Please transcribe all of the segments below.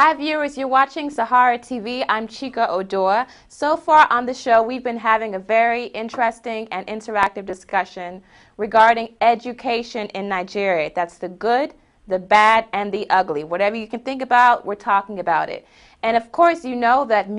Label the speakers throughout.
Speaker 1: Hi viewers, you're watching Sahara TV. I'm Chika Odoa. So far on the show, we've been having a very interesting and interactive discussion regarding education in Nigeria. That's the good, the bad, and the ugly. Whatever you can think about, we're talking about it. And of course, you know that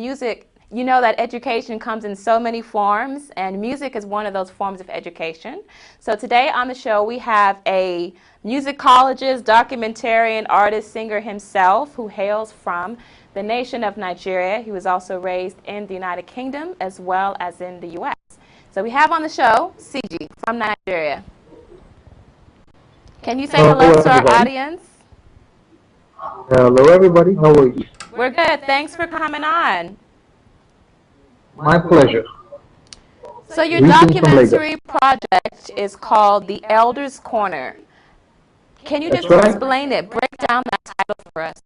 Speaker 1: education comes in so many forms, and music is one of those forms of education. So today on the show, we have a musicologist, documentarian, artist, singer himself who hails from the nation of Nigeria. He was also raised in the United Kingdom as well as in the U.S. So we have on the show Siji from Nigeria. Can you say hello to our audience?
Speaker 2: Hello, everybody. How are you?
Speaker 1: We're good. Thanks for coming on.
Speaker 2: My pleasure.
Speaker 1: So your documentary project is called The Elder's Corner. Can you just explain it? Break down that title for us.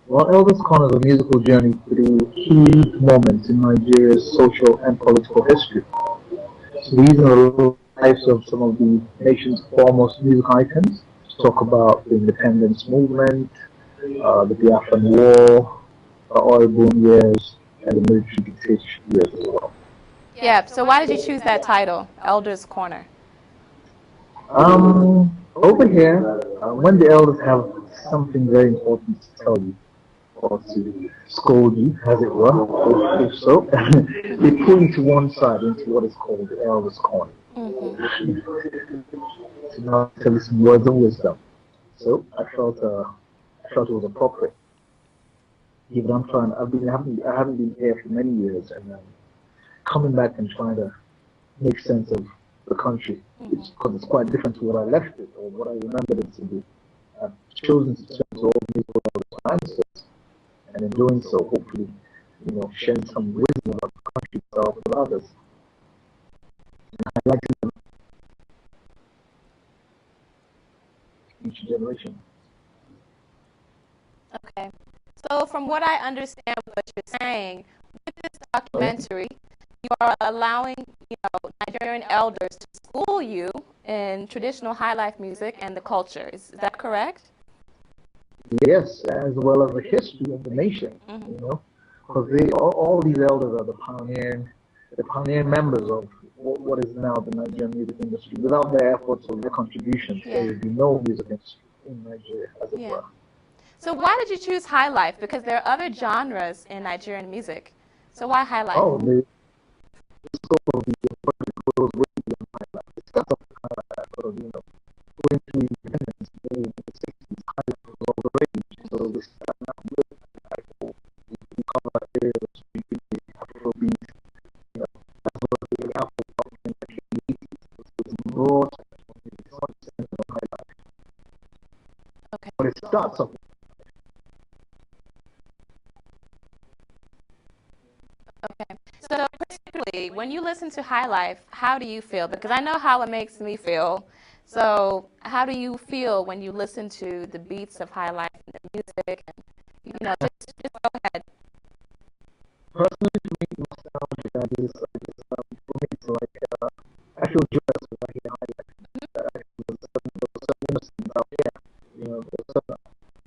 Speaker 2: Well, Elder's Corner is a musical journey through key moments in Nigeria's social and political history. So these are the lives of some of the nation's foremost music icons. Talk about the independence movement, the Biafran War, the oil boom years, and the military dictatorship years as well.
Speaker 1: Yeah, so why did you choose that title, Elder's Corner?
Speaker 2: Over here, when the elders have something very important to tell you, or to scold you, as it were, if so, they pull you to one side into what is called the elders' corner. To now tell you some words of wisdom. So I felt it was appropriate. Even I haven't been here for many years, and coming back and trying to make sense of the country, because it's quite different to what I left it or what I remembered it to be. I've chosen to turn to all these answers, and in doing so, hopefully, share some wisdom about the country itself with others. And I'd like to future generation.
Speaker 1: Okay. So from what I understand what you're saying, with this documentary, you are allowing, Nigerian elders to school you in traditional high life music and the culture. Is that correct?
Speaker 2: Yes, as well as the history of the nation. Because all these elders are the pioneer members of what is now the Nigerian music industry. Without their efforts or their contributions, there would be no music industry in Nigeria, as it were.
Speaker 1: So why did you choose high life? Because there are other genres in Nigerian music. So why high life?
Speaker 2: Oh, the scope of the project goes way beyond high life. It starts off with high life, going through independence in the 60s. High life was all the rage. So they start out with high life. We cover areas of Afrobeat, as well as the Afro pop in the 80s. So it's broad, it's not centered on high life.
Speaker 1: Okay.
Speaker 2: But it starts off.
Speaker 1: Okay. So particularly, when you listen to high life, how do you feel? Because I know how it makes me feel. So how do you feel when you listen to the beats of high life and the music? And, just go ahead.
Speaker 2: Personally, for me, nostalgic. For me, it's like I feel joyous when I hear high life. There's certain innocence out here. There's certain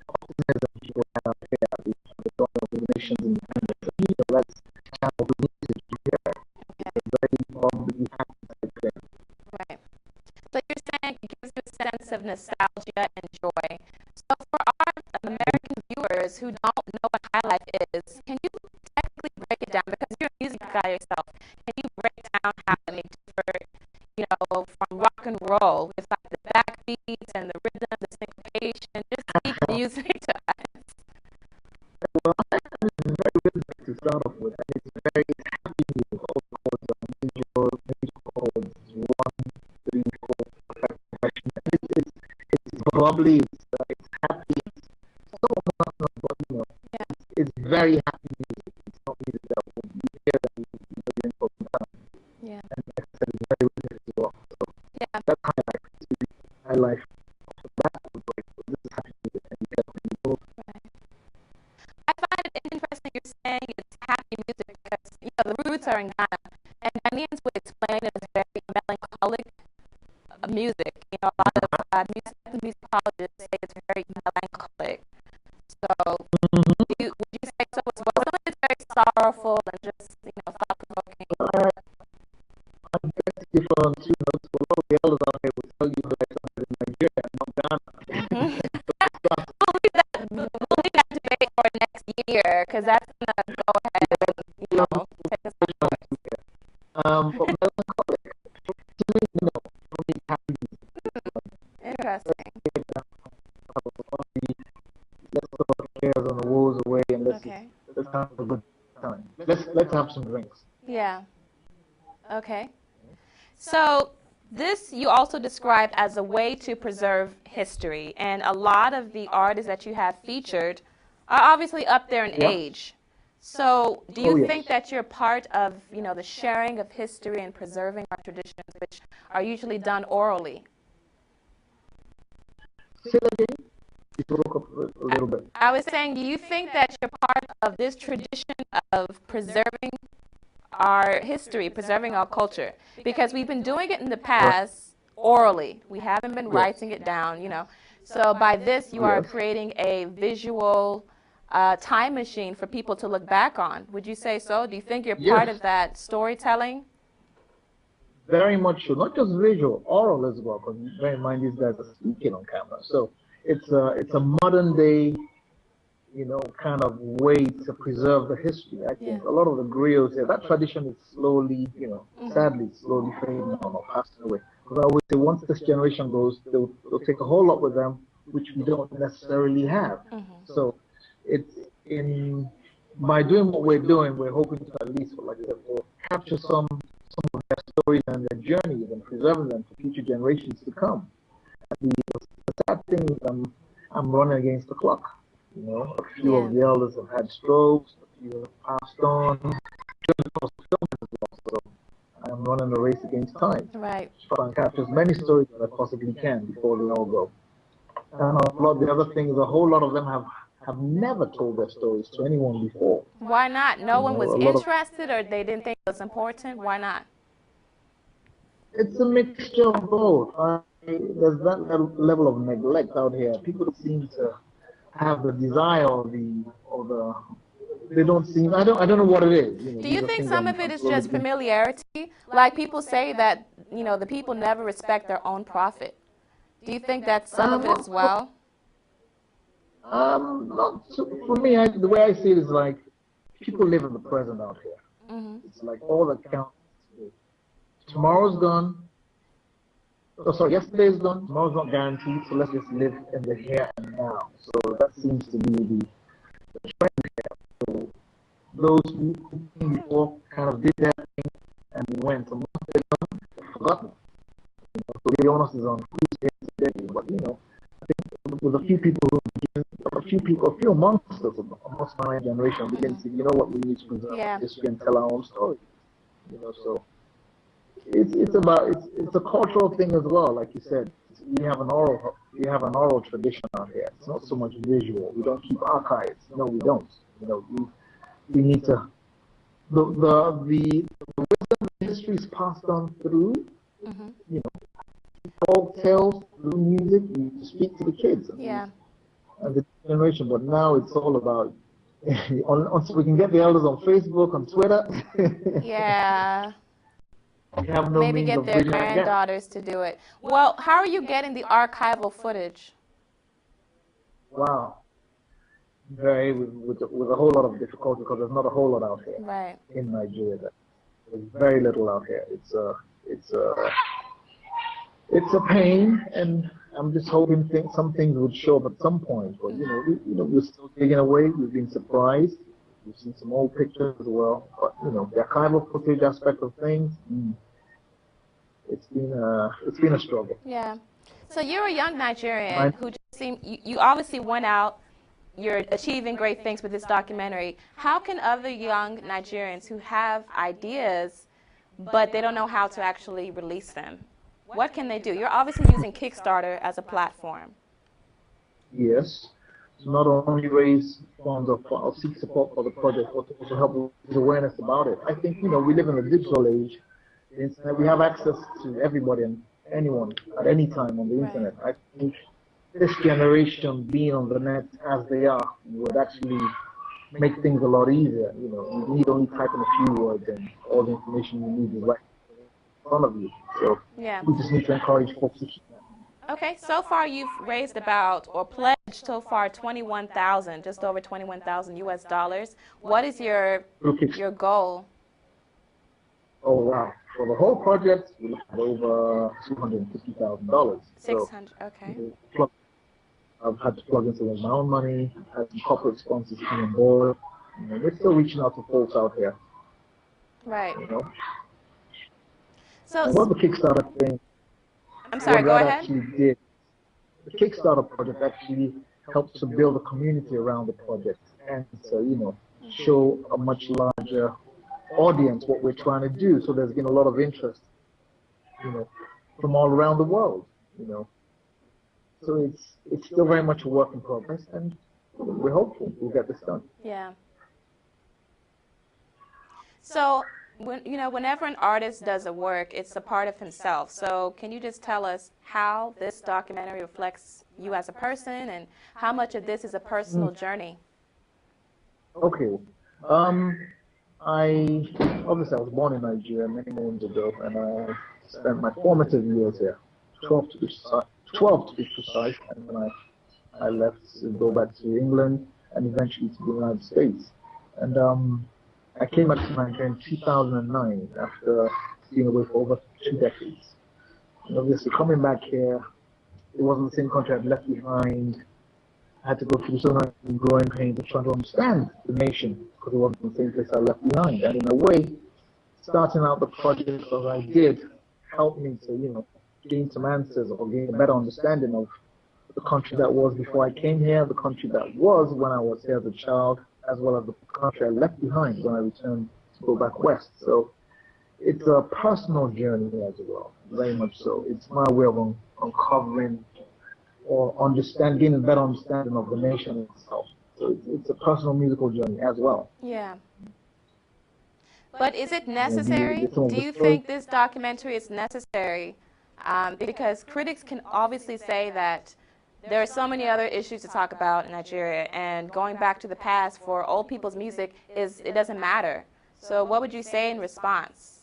Speaker 2: optimism people have here. The dawn of the nation's independence. That's kind of music here. It's a very probably happy type thing.
Speaker 1: Right. So you're saying it gives you a sense of nostalgia and joy. So for our American viewers who don't know what high life is, can you technically break it down? Because you're a music guy yourself. Can you break down how it may differ, from rock and roll with like the backbeats and the rhythm, the syncopation? Just speak music to us.
Speaker 2: Well, it's very rhythmic to start off with, and it's happy music. All the chords are major chords, 1, 3, 4, 5, 5. It's bubbly, it's happy, it's so emotional, but it's very happy music. It's not music that you hear that you're in for some time.
Speaker 1: Yeah.
Speaker 2: And like I said, it's very rhythmic as well. So that's high life. High life. That was like, this is happy music, and you get people.
Speaker 1: I find it interesting you're saying it's happy music because, the roots are in Ghana, and Ghanaians would explain it as very melancholic music. A lot of musicologists say it's very melancholic. So
Speaker 2: on two notes. A lot of the elders out here will tell you that I started in Nigeria and not Ghana.
Speaker 1: We'll leave that debate for next year because that's going to go ahead and, take us on course.
Speaker 2: But melancholic, to me, for me, happy.
Speaker 1: Interesting.
Speaker 2: Let's put our cares and the woes away and let's have a good time. Let's have some drinks.
Speaker 1: Yeah. Okay. So this you also described as a way to preserve history, and a lot of the artists that you have featured are obviously up there in age. So do you think that you're part of, the sharing of history and preserving our traditions, which are usually done orally?
Speaker 2: Say that again? You broke up a little bit.
Speaker 1: I was saying, do you think that you're part of this tradition of preserving our history, preserving our culture? Because we've been doing it in the past orally. We haven't been writing it down, So by this, you are creating a visual time machine for people to look back on. Would you say so? Do you think you're part of that storytelling?
Speaker 2: Very much so. Not just visual, oral as well. Because bear in mind, these guys are speaking on camera. So it's a modern day, kind of way to preserve the history. I think a lot of the griots here, that tradition is slowly, sadly, slowly fading on or passing away. Because I always say, once this generation goes, they'll take a whole lot with them, which we don't necessarily have. So it's by doing what we're doing, we're hoping to at least, like I said, we'll capture some of their stories and their journeys and preserving them for future generations to come. And the sad thing is I'm running against the clock. A few of the elders have had strokes, a few have passed on. So I'm running a race against time.
Speaker 1: Right.
Speaker 2: Try and capture as many stories as I possibly can before they all go. And a lot of the other things, a whole lot of them have never told their stories to anyone before.
Speaker 1: Why not? No one was interested, or they didn't think it was important? Why not?
Speaker 2: It's a mixture of both. There's that level of neglect out here. People seem to have the desire or they don't seem, I don't know what it is.
Speaker 1: Do you think some of it is just familiarity? Like people say that, the people never respect their own prophet. Do you think that's some of it as well?
Speaker 2: Not for me. The way I see it is like people live in the present out here. It's like all that counts. Tomorrow's gone. Oh, sorry, yesterday's gone. Tomorrow's not guaranteed. So let's just live in the here and now. So that seems to be the trend here. So those who came before kind of did that thing and went. And once they're gone, they're forgotten. So the onus is on who's here today. But I think with a few people a few amongst us, amongst my generation, begin to say, what, we need to preserve history and tell our own story. So it's a cultural thing as well. Like you said, we have an oral tradition out here. It's not so much visual. We don't keep archives. No, we don't. We need to the wisdom and history is passed on through folk tales, through music. You need to speak to the kids. And the generation, but now it's all about until we can get the elders on Facebook, on Twitter. We have no
Speaker 1: Maybe get their granddaughters to do it. Well, how are you getting the archival footage?
Speaker 2: Wow. Very with a whole lot of difficulty because there's not a whole lot out here in Nigeria. There's very little out here. It's a pain, and I'm just hoping some things would show up at some point. But we're still digging away. We've been surprised. We've seen some old pictures as well. But the archival footage aspect of things, it's been a struggle.
Speaker 1: Yeah. So you're a young Nigerian who just seemed you obviously went out. You're achieving great things with this documentary. How can other young Nigerians who have ideas, but they don't know how to actually release them? What can they do? You're obviously using Kickstarter as a platform.
Speaker 2: Yes. To not only raise funds or seek support for the project, but to also help with awareness about it. I think, we live in a digital age. The internet, we have access to everybody and anyone at any time on the internet. I think this generation being on the net as they are would actually make things a lot easier. You need only type in a few words and all the information you need is right. front of you. So
Speaker 1: Yeah.
Speaker 2: we just need to encourage folks to keep that.
Speaker 1: Okay, so far you've raised about, or pledged so far, 21,000, just over 21,000 US dollars. What is your goal?
Speaker 2: Oh wow! For the whole project, we looked at over $250,000.
Speaker 1: 600. Okay.
Speaker 2: I've had to plug into my own money. I've had some corporate sponsors come on board. We're still reaching out to folks out here.
Speaker 1: Right.
Speaker 2: You know.
Speaker 1: So
Speaker 2: what the Kickstarter thing?
Speaker 1: I'm sorry. Go ahead.
Speaker 2: Actually did. The Kickstarter project actually helped to build a community around the project, and so show a much larger audience what we're trying to do. So there's been a lot of interest, from all around the world. So it's still very much a work in progress, and we're hopeful we'll get this done.
Speaker 1: Yeah. So whenever an artist does a work, it's a part of himself. So can you just tell us how this documentary reflects you as a person, and how much of this is a personal journey?
Speaker 2: Okay. I was born in Nigeria many moons ago, and I spent my formative years here, 12 to be precise, and then I left to go back to England and eventually to the United States. And I came back to Nigeria in 2009 after being away for over 2 decades. And obviously coming back here, it wasn't the same country I'd left behind. I had to go through so many growing pains of trying to understand the nation, because it wasn't the same place I left behind. And in a way, starting out the project as I did helped me to, gain some answers or gain a better understanding of the country that was before I came here, the country that was when I was here as a child, as well as the country I left behind when I returned to go back west. So it's a personal journey as well, very much so. It's my way of uncovering or getting a better understanding of the nation itself. So it's a personal musical journey as well.
Speaker 1: Yeah. But is it necessary? Do you think this documentary is necessary? Because critics can obviously say that there are so many other issues to talk about in Nigeria, and going back to the past for old people's music it doesn't matter. So what would you say in response?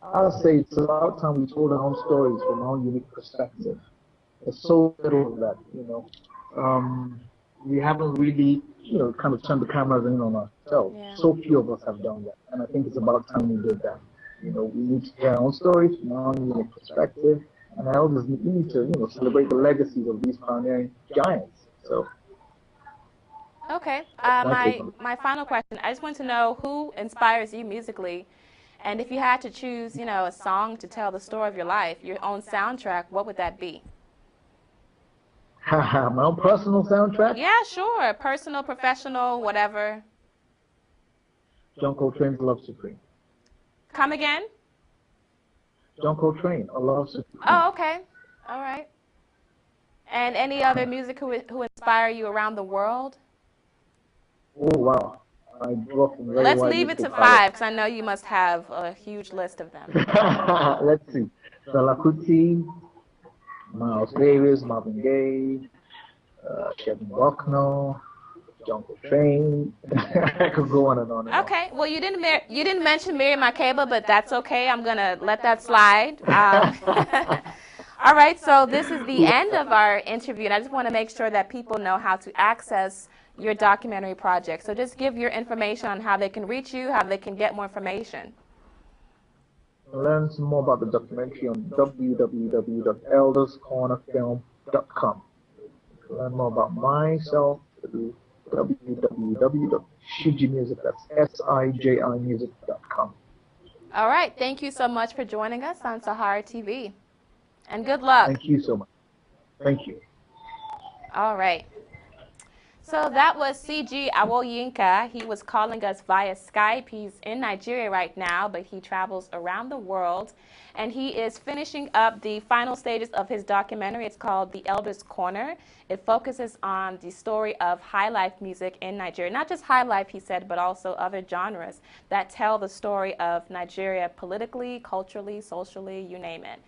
Speaker 2: I'll say it's about time we told our own stories from our own unique perspective. There's so little of that, we haven't really, kind of turned the cameras in on ourselves. Yeah. So few of us have done that, and I think it's about time we did that. We need to hear our own stories from our own unique perspective, and our elders need to, celebrate the legacies of these pioneering giants. So.
Speaker 1: Okay. My final question. I just want to know who inspires you musically, and if you had to choose, a song to tell the story of your life, your own soundtrack, what would that be?
Speaker 2: My own personal soundtrack?
Speaker 1: Yeah, sure. Personal, professional, whatever.
Speaker 2: John Coltrane's Love Supreme.
Speaker 1: Come again?
Speaker 2: John Coltrane, A Love Supreme.
Speaker 1: Oh, okay. All right. And any other music who inspire you around the world?
Speaker 2: Oh, wow. I grew up in very
Speaker 1: Let's leave it to 5, because I know you must have a huge list of them.
Speaker 2: Let's see. Fela Kuti, Miles Davis, Marvin Gaye, Kevin Buckner, John Coltrane. I could go on and on and on.
Speaker 1: Okay. Well, you didn't mention Miriam Makeba, but that's okay. I'm gonna let that slide. All right. So this is the end of our interview, and I just want to make sure that people know how to access your documentary project. So just give your information on how they can reach you, how they can get more information.
Speaker 2: Learn some more about the documentary on www.elderscornerfilm.com. Learn more about myself, www.shijimusic, that's SIJImusic.com.
Speaker 1: All right. Thank you so much for joining us on Sahara TV. And good luck.
Speaker 2: Thank you so much. Thank you.
Speaker 1: All right. So that was Siji Awoyinka. He was calling us via Skype. He's in Nigeria right now, but he travels around the world. And he is finishing up the final stages of his documentary. It's called The Elders Corner. It focuses on the story of high life music in Nigeria. Not just high life, he said, but also other genres that tell the story of Nigeria politically, culturally, socially, you name it.